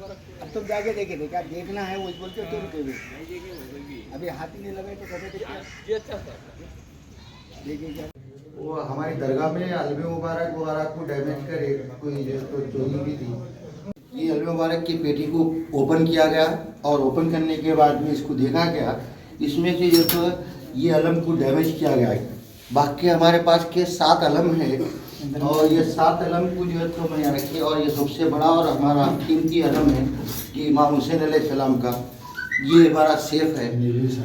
अब तुम जाके देखे थे क्या देखना है वो बोलते हो, 2 रुपये में अभी हाथ ही नहीं लगाए तो कैसे देखिए क्या वो हमारी दरगाह में अलवे मुबारक वगैरह को डैमेज करे कोई तो चोरी भी थी। ये अलवे मुबारक की पेटी को ओपन किया गया और ओपन करने के बाद में इसको देखा गया, इसमें से जो तो ये अलम को डैमेज किया गया है। बाकी हमारे पास के 7 अलम है और ये 7 अलम को जो है तो मैं यहाँ रखी और ये सबसे बड़ा और हमारा कीमती अलम है कि इमाम हुसैन अलैहिस्सलाम का, ये हमारा सेफ है।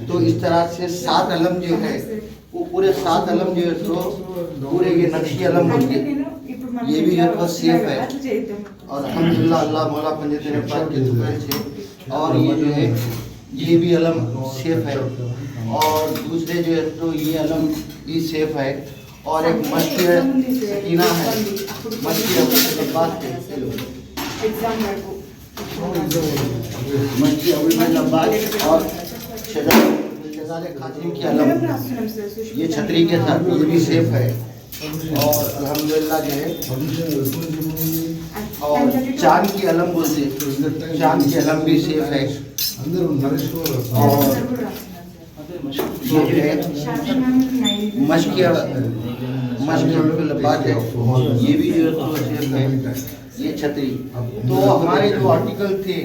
तो इस तरह से 7 अलम जो है वो पूरे 7 अलम जो है तो पूरे ये नक्शी अलम होंगे, ये भी जो है सेफ है और अल्हम्दुलिल्लाह अल्लाह मौला पंजतन पाक के दुआ से। और ये जो है ये भी अलम सेफ है और दूसरे जो है तो ये अलम भी सेफ है और एक मस्जिद सकीना है, मस्जिद अब्बास और शहजादे खातिम की अलम, ये छतरी के साथ ये भी सेफ है और अल्हम्दुलिल्लाह जो है। और चांद की अलम बोलते, चांद की अलम भी सेफ है और ये जो है मशकी बात है, ये भी जो सेफ है, ये छतरी। तो हमारे जो आर्टिकल थे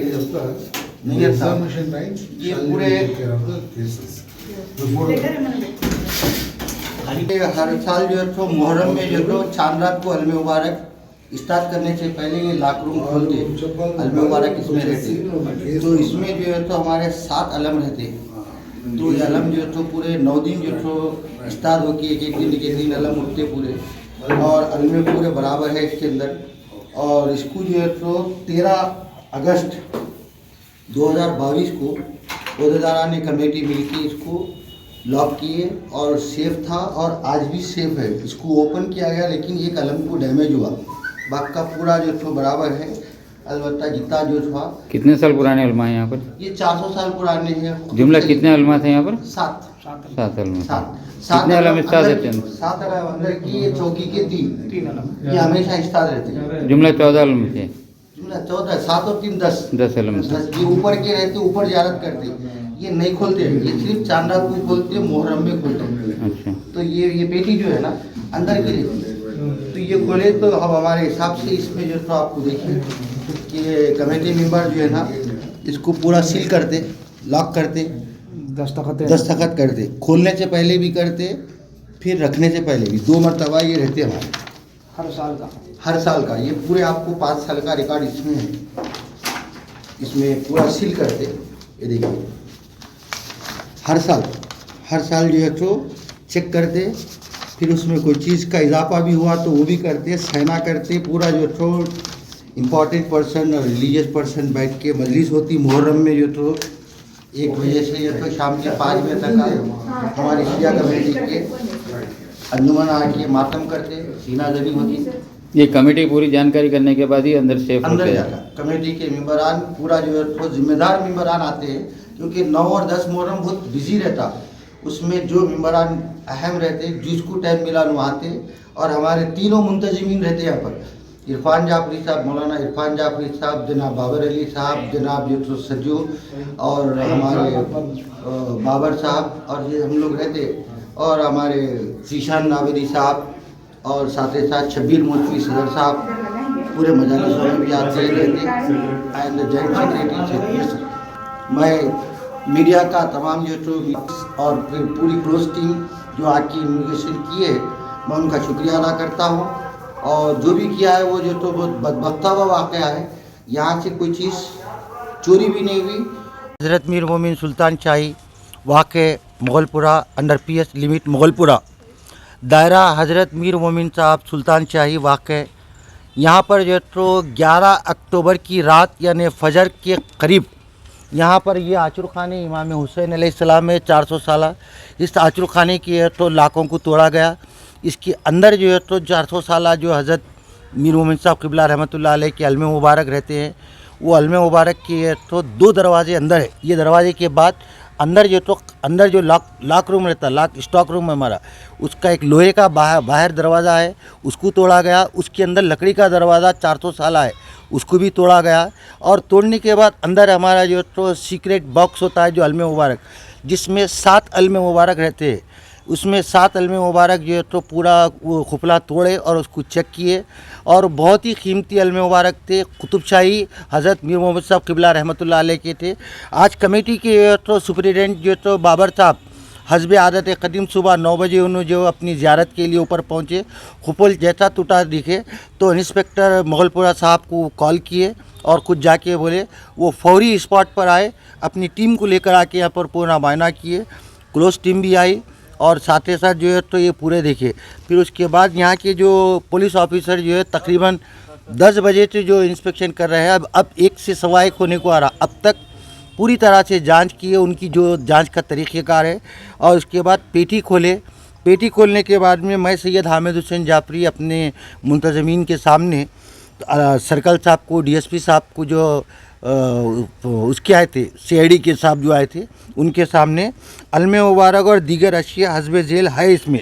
नहीं था, ये पूरे हर साल जो है तो मुहर्रम में जो है चांद रात को अलमे मुबारक स्टार्ट करने से पहले ये लाख रूम खोलते, अलमे मुबारक इसमें रहते। तो इसमें जो है तो हमारे 7 अलम रहते, तो ये अलम जो है तो पूरे 9 दिन जो है तो स्टार्ट होके एक दिन अलम उठते पूरे और अलमे पूरे बराबर है इसके अंदर। और इसको जो है तो 13 अगस्त 2022 को उहदेदारान ने कमेटी मिलकर इसको लॉक किए और सेफ था और आज भी सेफ है। इसको ओपन किया गया लेकिन एक अलम को डैमेज हुआ, बाकी का पूरा जो तो बराबर है। अलबत्ता जितना जो था। कितने साल पुराने अलमा है यहाँ पर? ये 400 साल पुराने हैं। जुमला कितने अलमा थे यहाँ पर? 7 अलमा। कितने अलम स्टार रहते हैं? 7 अलम अंदर की, ये चौकी के 3 अलम, ये हमेशा स्टार रहते हैं। जुमला 14 अलम थे। जुमला 14, 7 और 3 10 अलम। 10 ये ऊपर के रहते, ऊपर ज़ियारत करते, ये नहीं खोलते, ये सिर्फ चांद रात को खोलते, मुहर्रम में खोलते। अच्छा। तो ये पेटी जो है ना अंदर की रहती है, तो ये खोले तो अब हमारे हिसाब से इसमें जो तो आपको देखिए कि कमेटी मेंबर जो है ना इसको पूरा सील करते, लॉक करते, दस्तखत करते, खोलने से पहले भी करते, फिर रखने से पहले भी 2 मरतबा ये रहते हमारे हर साल का। ये पूरे आपको 5 साल का रिकॉर्ड इसमें है, इसमें पूरा सील करते। ये देखिए हर साल जो है तो चेक करते, फिर उसमें कोई चीज़ का इजाफा भी हुआ तो वो भी करते, सहना करते। पूरा जो तो इम्पॉर्टेंट पर्सन और रिलीजियस पर्सन बैठ के मजलिस होती मुहर्रम में जो तो 1 बजे से जो तो शाम के 5 बजे तक हमारी शिया कमेटी के अंजुमन आके मातम करते, सीना जबी होती। ये कमेटी पूरी जानकारी करने के बाद ही अंदर सेफ अंदर जाकर कमेटी के मेंबरान पूरा जो है तो जिम्मेदार मेंबरान आते हैं, क्योंकि 9 और 10 मुहर्रम बहुत बिजी रहता, उसमें जो मेंबरान अहम रहते जिसको टाइम मिला वो आते। और हमारे तीनों मुंतजिमीन रहते यहाँ पर, इरफान जाफरी साहब, मौलाना इरफान जाफरी साहब, जनाब बाबर अली साहब, जनाब यूसुफ सज्जू और हमारे बाबर साहब, और ये हम लोग रहते, और हमारे जीशान नावेदी साहब और साथ ही साथ शब्बीर मोचवी सदर साहब पूरे मजालिसों में भी आते रहते एंड जॉइंट सेक्रेटरी। मैं मीडिया का तमाम जो तो और फिर पूरी क्लोज टीम जो आके इन्वेस्टिगेशन की है, मैं उनका शुक्रिया अदा करता हूँ। और जो भी किया है वो जो तो बहुत बदबख्ता हुआ वाक़या है, यहाँ से कोई चीज़ चोरी भी नहीं हुई। हज़रत मीर मोमिन सुल्तान शाही वाक़े Mughalpura under PS limit Mughalpura, दायरा हज़रत मीर मोमिन साहब सुल्तान शाही वाक़े। यहाँ पर जो तो 11 अक्टूबर की रात यानी फजर के करीब यहाँ पर ये आचुर खाने इमाम हुसैन अलैहिस्सलाम में 400 साल, इस आचुर खाने की तो लाखों को तोड़ा गया। इसके अंदर जो है तो 400 साल जो हज़रत मीर मोमिन साहब क़िबला रहमतुल्लाह अलैह के अलमे मुबारक रहते हैं, वो अलमे मुबारक के तो 2 दरवाजे अंदर है। ये दरवाजे के बाद अंदर जो लॉक रूम रहता, लॉक स्टॉक रूम है हमारा, उसका एक लोहे का बाहर दरवाज़ा है, उसको तोड़ा गया। उसके अंदर लकड़ी का दरवाज़ा 400 साल है, उसको भी तोड़ा गया। और तोड़ने के बाद अंदर हमारा जो तो सीक्रेट बॉक्स होता है जो अलमे मुबारक, जिसमें 7 अलमे मुबारक रहते हैं, उसमें 7 अलमे मुबारक जो है तो पूरा वो खुफला तोड़े और उसको चेक किए। और बहुत ही कीमती अलमे मुबारक थे, कुतुब शाही हज़रत मीर मोहम्मद साहब क़िबला रहमतुल्लाह अलैह के थे। आज कमेटी के तो सुपरिटेंडेंट जो तो बाबर साहब हस्ब आदत कदीम सुबह 9 बजे उन्होंने जो अपनी ज़ियारत के लिए ऊपर पहुँचे, खुफल जैसा टूटा दिखे तो इंस्पेक्टर मोगलपुरा साहब को कॉल किए और कुछ जाके बोले, वो फौरी स्पॉट पर आए, अपनी टीम को लेकर आके यहाँ पर पूरा मुआयना किए, क्लोज टीम भी आई और साथ ही साथ जो है तो ये पूरे देखे। फिर उसके बाद यहाँ के जो पुलिस ऑफिसर जो है तकरीबन 10 बजे से जो इंस्पेक्शन कर रहे हैं, अब 1 से सवा 1 होने को आ रहा, अब तक पूरी तरह से जांच की है, उनकी जो जांच का तरीक़ेकार है। और उसके बाद पेटी खोले, पेटी खोलने के बाद में मैं सैयद हामिद हुसैन जाफरी अपने मुंतज़मीन के सामने सर्कल साहब को, डीएसपी साहब को जो उसके आए थे, सीआईडी के साहब जो आए थे, उनके सामने अलमे मुबारक और दीगर अशिया हस्ब झेल है। इसमें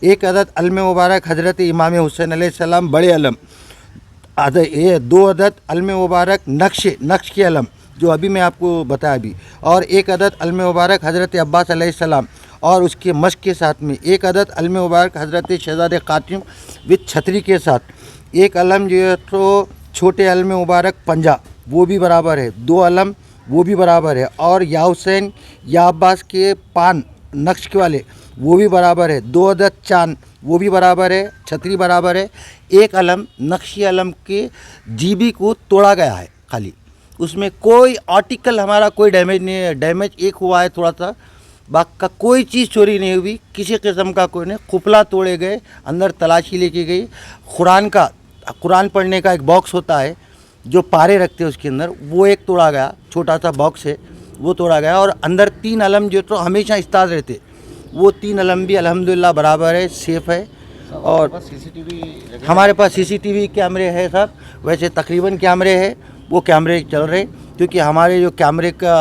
एक अदद अलमे मुबारक हज़रत इमाम हुसैन अलैहिस्सलाम बड़े अलम, 2 अदद अलमे मुबारक नक्श के अलम जो अभी मैं आपको बताया अभी, और एक अदद अलमे मुबारक हज़रत अब्बास अलैहिस्सलाम और उसके मश्क के साथ में, एक अदद अलमे मुबारक हज़रत शहज़ादे क़ासिम विद छतरी के साथ, एक अलम जो है तो छोटे अलमे मुबारक पंजा वो भी बराबर है, 2 अलम वो भी बराबर है, और या हुसैन या अब्बास के पान नक्श के वाले वो भी बराबर है, 2 अदद चांद वो भी बराबर है, छतरी बराबर है। एक अलम नक्शी अलम के जीबी को तोड़ा गया है खाली, उसमें कोई आर्टिकल हमारा कोई डैमेज नहीं है, डैमेज एक हुआ है थोड़ा सा, बाकी का कोई चीज़ चोरी नहीं हुई, किसी किस्म का कोई नहीं। खुफला तोड़े गए, अंदर तलाशी लेके गई, कुरान पढ़ने का एक बॉक्स होता है जो पारे रखते हैं उसके अंदर, वो एक तोड़ा गया, छोटा सा बॉक्स है वो तोड़ा गया। और अंदर 3 अलम जो तो हमेशा इस्ताद रहते, वो 3 अलम भी अल्हम्दुलिल्लाह बराबर है, सेफ़ है। और हमारे पास सीसीटीवी कैमरे है साहब, वैसे तकरीबन कैमरे है, वो कैमरे चल रहे, क्योंकि हमारे जो कैमरे का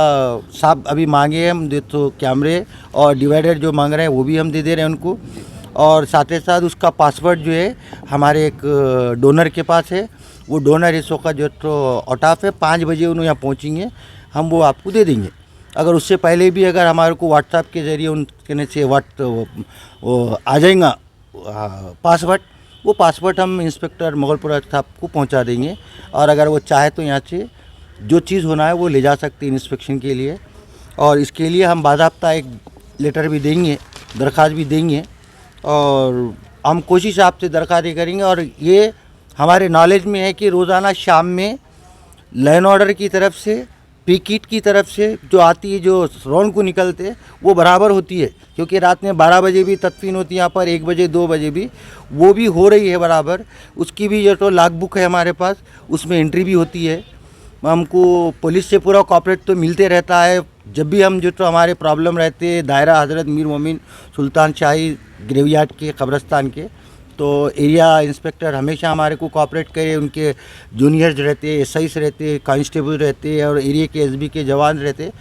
साहब अभी मांगे हैं हम दे, तो कैमरे और डिवाइडर जो मांग रहे हैं वो भी हम दे दे रहे हैं उनको। और साथ ही साथ उसका पासवर्ड जो है हमारे एक डोनर के पास है, वो डोनर इस वक्त जो तो ऑटाफ है, 5 बजे उन्होंने यहाँ पहुँचेंगे, हम वो आपको दे देंगे। अगर उससे पहले भी अगर हमारे को व्हाट्सएप के ज़रिए उनके से वो आ जाएगा पासवर्ड, वो पासवर्ड हम इंस्पेक्टर मोगलपुरा साहब को पहुंचा देंगे। और अगर वो चाहे तो यहाँ से जो चीज़ होना है वो ले जा सकते हैं इंस्पेक्शन के लिए, और इसके लिए हम बाज़ाब्ता एक लेटर भी देंगे, दरख्वास्त भी देंगे, और हम कोशिश आपसे दरख्वास्त करेंगे। और ये हमारे नॉलेज में है कि रोज़ाना शाम में लैंड ऑर्डर की तरफ से, पिकेट की तरफ से जो आती है, जो रौंड को निकलते वो बराबर होती है, क्योंकि रात में 12 बजे भी तदफीन होती है यहाँ पर, 1 बजे 2 बजे भी वो भी हो रही है बराबर। उसकी भी जो तो लॉग बुक है हमारे पास, उसमें एंट्री भी होती है। हमको पुलिस से पूरा कॉपरेट तो मिलते रहता है, जब भी हम जो तो हमारे प्रॉब्लम रहते हैं दायरा हज़रत मीर मोमिन सुल्तान शाही ग्रेवयार्ड के कब्रस्तान के, तो एरिया इंस्पेक्टर हमेशा हमारे को कोऑपरेट करे, उनके जूनियर्स रहते, एसआईस रहते, कांस्टेबल रहते और एरिया के एसबी के जवान रहते,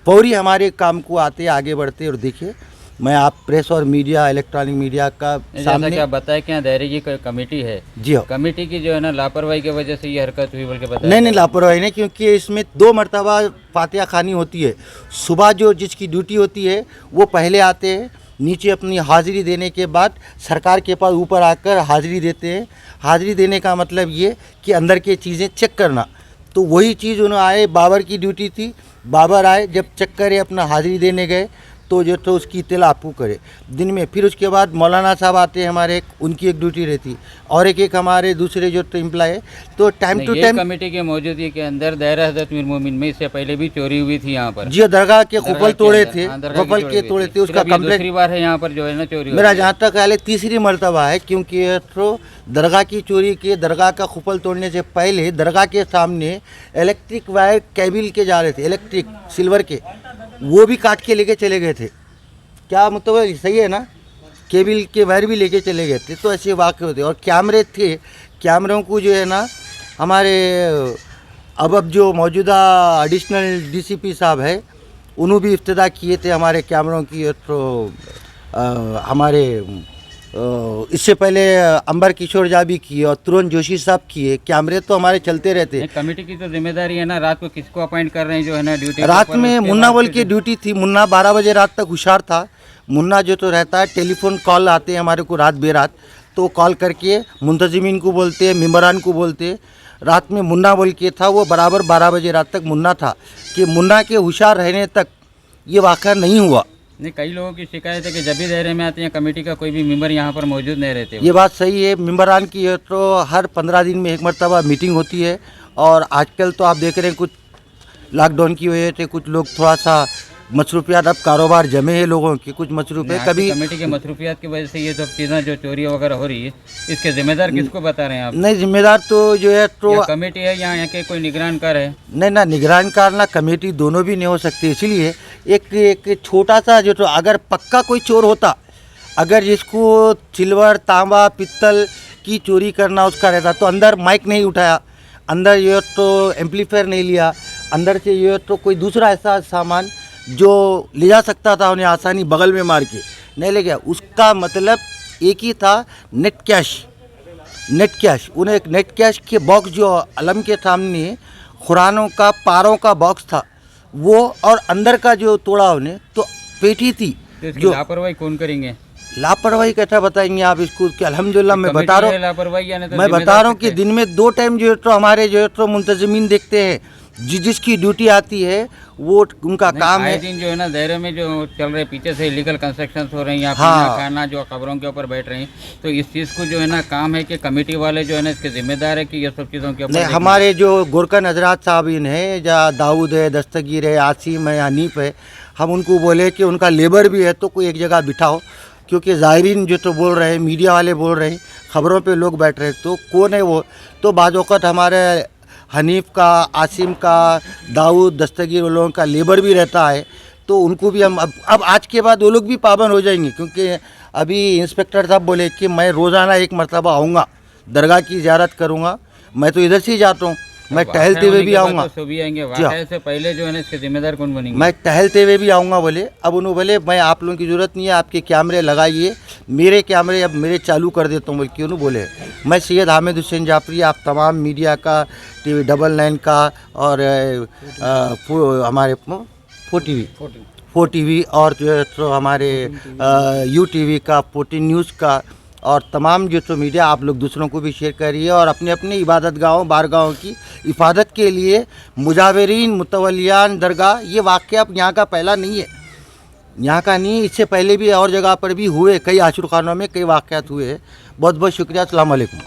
फौरी हमारे काम को आते आगे बढ़ते। और देखिए मैं आप प्रेस और मीडिया, इलेक्ट्रॉनिक मीडिया का सामने क्या बताया कि यहाँ दायरे की कोई कमेटी है, जी हाँ, कमेटी की जो है ना लापरवाही की वजह से ये हरकत हुई बोल के बताया? नहीं लापरवाही नहीं, क्योंकि इसमें 2 मरतबा फातिहा खानी होती है। सुबह जो जिसकी ड्यूटी होती है वो पहले आते हैं, नीचे अपनी हाज़िरी देने के बाद सरकार के पास ऊपर आकर हाज़िरी देते हैं। हाज़िरी देने का मतलब ये कि अंदर की चीज़ें चेक करना, तो वही चीज़ उन्होंने आए, बाबर की ड्यूटी थी, बाबर आए, जब चेक करे अपना हाज़िरी देने गए तो जो तो उसकी इत्तला आपको करे दिन में। फिर उसके बाद मौलाना साहब आते हैं हमारे, उनकी एक ड्यूटी रहती, और एक हमारे दूसरे जो तो एम्प्लॉय है, तो टाइम टू टाइम कमेटी के मौजूदगी के अंदर दायरा हज़रत मीर मोमिन में इससे पहले भी चोरी हुई थी यहाँ पर। जी, दरगाह के खुफल तोड़े थे, खुफल के तोड़े थे, उसका कंप्लेंट दूसरी बार है यहाँ पर जो है ना चोरी। मेरा जहाँ तक ख्याल है 3री मरतबा है, क्योंकि तो दरगाह की चोरी के, दरगाह का खुफल तोड़ने से पहले दरगाह के सामने इलेक्ट्रिक वायर केबल के जा रहे थे, इलेक्ट्रिक सिल्वर के, वो भी काट के लेके चले गए थे। क्या मतलब सही है ना, केबल के वायर भी लेके चले गए थे। तो ऐसे वाक़े होते। और कैमरे थे, कैमरों को जो है ना हमारे अब जो मौजूदा एडिशनल डीसीपी साहब है, उन्होंने भी इफ्तिदा किए थे हमारे कैमरों की। तो हमारे इससे पहले अंबर किशोर झा भी किए और तुरन जोशी साहब किए। कैमरे तो हमारे चलते रहते। नहीं, कमेटी की तो जिम्मेदारी है ना, रात को किसको अपॉइंट कर रहे हैं जो है ना ड्यूटी रात में मुन्ना बोल की ड्यूटी थी। मुन्ना 12 बजे रात तक हुशार था। मुन्ना जो तो रहता है, टेलीफोन कॉल आते हैं हमारे को रात बेरात, तो कॉल करके मुंतजिमीन को बोलते हैं, मेम्बरान को बोलते हैं। रात में मुन्ना बोल के था, वो बराबर 12 बजे रात तक मुन्ना था। कि मुन्ना के होशियार रहने तक ये वाक़या नहीं हुआ। नहीं, कई लोगों की शिकायत है कि जब भी दायरे में आते हैं कमेटी का कोई भी मेंबर यहाँ पर मौजूद नहीं रहते। ये बात सही है। मेम्बरान की है तो हर 15 दिन में एक मरतबा मीटिंग होती है। और आजकल तो आप देख रहे हैं कुछ लॉकडाउन की वजह से कुछ लोग थोड़ा सा मसरूफियात, अब कारोबार जमे हैं लोगों की, कुछ मसरूफियात कभी कमेटी के मसरूफियात की वजह से ये सब चीज़ें जो चोरी वगैरह हो रही है, इसके जिम्मेदार किसको बता रहे हैं आप? नहीं, जिम्मेदार तो जो है तो या कमेटी है या यहाँ के कोई निगरानकार है? नहीं ना, निगरानकार ना कमेटी दोनों भी नहीं हो सकती। इसलिए एक छोटा सा जो तो अगर पक्का कोई चोर होता, अगर जिसको सिल्वर, तांबा, पित्तल की चोरी करना उसका रहता तो अंदर माइक नहीं उठाया, अंदर ये तो एम्पलीफायर नहीं लिया, अंदर से ये तो कोई दूसरा ऐसा सामान जो ले जा सकता था उन्हें आसानी बगल में मार के नहीं ले गया। उसका मतलब एक ही था, नेट कैश। नेट कैश, उन्हें एक नेट कैश के बॉक्स जो अलम के सामने खुरानों का, पारों का बॉक्स था वो, और अंदर का जो तोड़ा उन्हें तो पेटी थी। तो इसकी जो लापरवाही कौन करेंगे? लापरवाही कैसा बताएंगे आप इसको कि अल्हम्दुलिल्लाह मैं बता रहा हूँ, लापरवाही यानी तो मैं बता रहा हूँ कि दिन में 2 टाइम जो है तो हमारे जो है तो मुंतजिमीन देखते हैं, जिसकी ड्यूटी आती है वो उनका काम आए है। दिन जो है ना दायरे में जो चल रहे पीछे से इलीगल कंस्ट्रक्शन हो रहे हैं या हाँ। पीना खाना जो खबरों के ऊपर बैठ रहे हैं, तो इस चीज़ को जो है ना काम है कि कमेटी वाले जो है ना इसके जिम्मेदार है कि ये सब चीज़ों के ऊपर नहीं, हमारे जो गोरकन हजरात साहबीन है, जहाँ दाऊद है, दस्तगीर है, आसिम है, हनीफ है, हम उनको बोले कि उनका लेबर भी है तो कोई एक जगह बिठाओ, क्योंकि ज़ाहिरीन जो तो बोल रहे हैं, मीडिया वाले बोल रहे हैं, खबरों पे लोग बैठ रहे हैं, तो कौन है वो? तो बाज़ औक़ात हमारे हनीफ का, आसिम का, दाऊद, दस्तगीर लोगों का लेबर भी रहता है, तो उनको भी हम अब आज के बाद वो लोग भी पाबंद हो जाएंगे। क्योंकि अभी इंस्पेक्टर साहब बोले कि मैं रोज़ाना एक मरतबा आऊँगा, दरगाह की ज़ियारत करूँगा। मैं तो इधर से ही जाता हूँ, मैं टहलते हुए भी आऊँगा। तो भी आएंगे, वाक़या से पहले जो है ना इसके जिम्मेदार कौन बनेंगे? मैं टहलते हुए भी आऊँगा बोले। अब उन्होंने बोले मैं आप लोगों की ज़रूरत नहीं है, आपके कैमरे लगाइए, मेरे कैमरे अब मेरे चालू कर देता हूँ बोल के उन्होंने बोले। मैं सैयद हामिद हुसैन जाफरी, आप तमाम मीडिया का, TV 99 का और हमारे 4TV और जो है तो हमारे UTV का, 14 न्यूज़ का और तमाम जो तो मीडिया, आप लोग दूसरों को भी शेयर करिए और अपने अपने इबादत गाहों, बारगाहों की हिफाजत के लिए मुजावरीन, मुतवलियान दरगाह, ये वाक़या अब यहाँ का पहला नहीं है, यहाँ का नहीं, इससे पहले भी और जगह पर भी हुए, कई आशुर खानों में कई वाक़यात हुए। बहुत बहुत शुक्रिया। अस्सलाम वालेकुम।